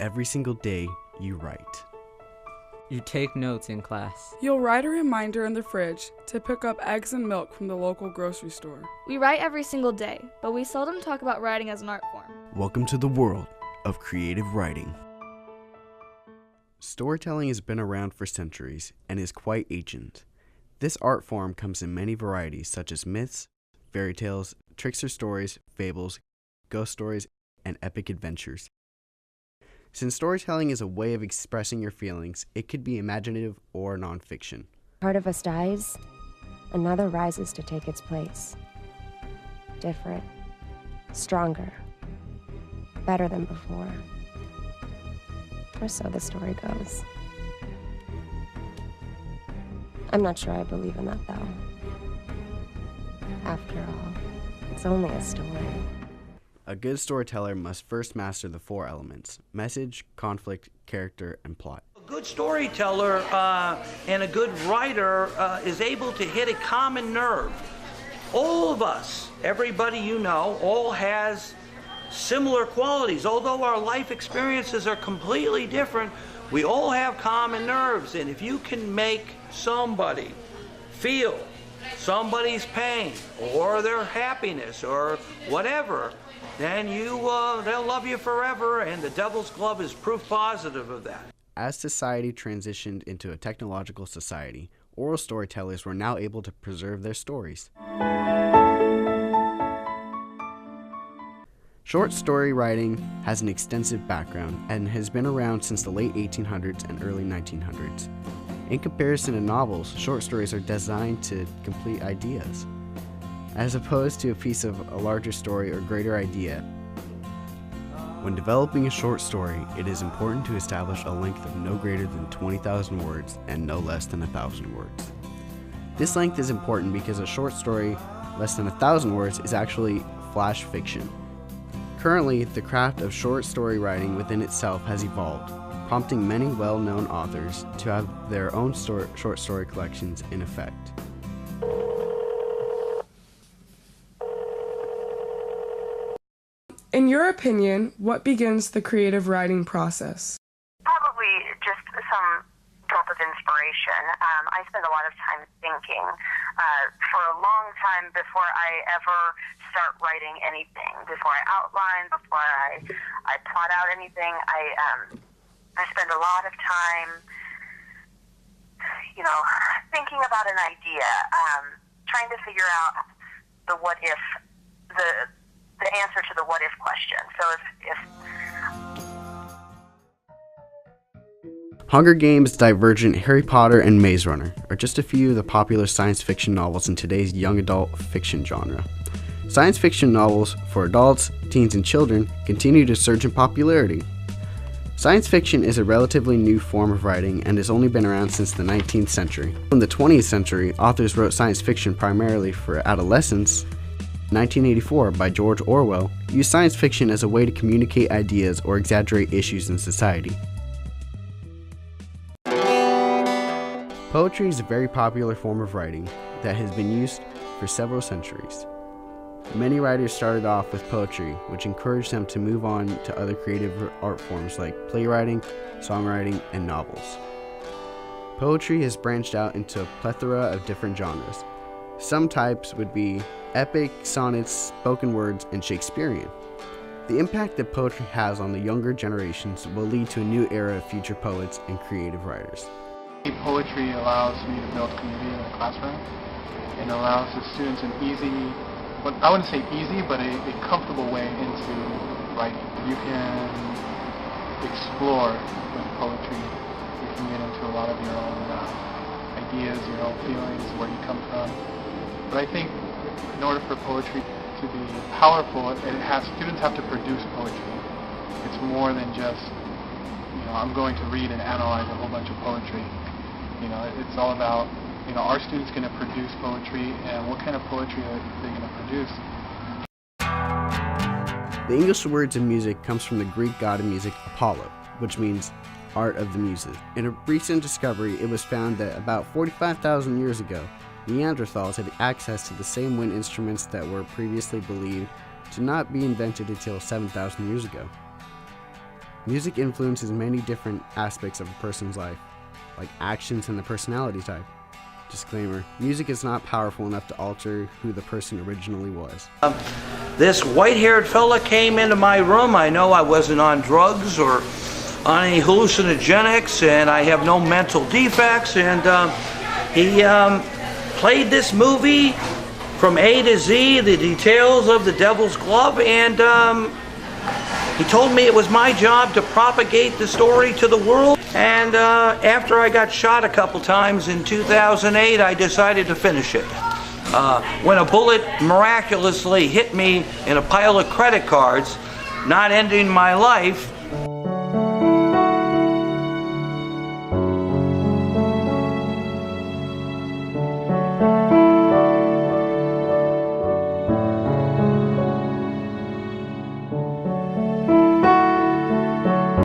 Every single day, you write. You take notes in class. You'll write a reminder in the fridge to pick up eggs and milk from the local grocery store. We write every single day, but we seldom talk about writing as an art form. Welcome to the world of creative writing. Storytelling has been around for centuries and is quite ancient. This art form comes in many varieties such as myths, fairy tales, trickster stories, fables, ghost stories, and epic adventures. Since storytelling is a way of expressing your feelings, it could be imaginative or nonfiction. Part of us dies, another rises to take its place. Different, stronger, better than before. Or so the story goes. I'm not sure I believe in that, though. After all, it's only a story. A good storyteller must first master the four elements: message, conflict, character, and plot. A good storyteller and a good writer is able to hit a common nerve. All of us, everybody you know, all has similar qualities. Although our life experiences are completely different, we all have common nerves. And if you can make somebody feel somebody's pain or their happiness or whatever, then they'll love you forever, and the Devil's Glove is proof positive of that. As society transitioned into a technological society, oral storytellers were now able to preserve their stories. Short story writing has an extensive background and has been around since the late 1800s and early 1900s. In comparison to novels, short stories are designed to complete ideas, as opposed to a piece of a larger story or greater idea. When developing a short story, it is important to establish a length of no greater than 20,000 words and no less than 1,000 words. This length is important because a short story less than 1,000 words is actually flash fiction. Currently, the craft of short story writing within itself has evolved, prompting many well-known authors to have their own short story collections in effect. In your opinion, what begins the creative writing process? Probably just some jolt of inspiration. I spend a lot of time thinking for a long time before I ever start writing anything. Before I outline, before I plot out anything, I spend a lot of time, thinking about an idea, trying to figure out the what if, the answer to the what if question. So if Hunger Games, Divergent, Harry Potter, and Maze Runner are just a few of the popular science fiction novels in today's young adult fiction genre. Science fiction novels for adults, teens, and children continue to surge in popularity. Science fiction is a relatively new form of writing and has only been around since the 19th century. In the 20th century, authors wrote science fiction primarily for adolescents. 1984 by George Orwell used science fiction as a way to communicate ideas or exaggerate issues in society. Poetry is a very popular form of writing that has been used for several centuries. Many writers started off with poetry, which encouraged them to move on to other creative art forms like playwriting, songwriting, and novels. Poetry has branched out into a plethora of different genres. Some types would be epic, sonnets, spoken words, and Shakespearean. The impact that poetry has on the younger generations will lead to a new era of future poets and creative writers. Poetry allows me to build community in the classroom and allows the students an easy, I wouldn't say easy, but a comfortable way into writing. You can explore with poetry. You can get into a lot of your own ideas, your own feelings, where you come from. But I think in order for poetry to be powerful, students have to produce poetry. It's more than just, I'm going to read and analyze a whole bunch of poetry. It's all about, are students going to produce poetry, and what kind of poetry are they going to produce? The English words of music comes from the Greek god of music, Apollo, which means art of the muses. In a recent discovery, it was found that about 45,000 years ago, Neanderthals had access to the same wind instruments that were previously believed to not be invented until 7,000 years ago. Music influences many different aspects of a person's life, like actions and the personality type. Disclaimer, music is not powerful enough to alter who the person originally was. This white-haired fella came into my room. I know I wasn't on drugs or on any hallucinogenics, and I have no mental defects, and he played this movie from A to Z, the details of The Devil's Glove, and he told me it was my job to propagate the story to the world. And after I got shot a couple times in 2008, I decided to finish it. When a bullet miraculously hit me in a pile of credit cards, not ending my life,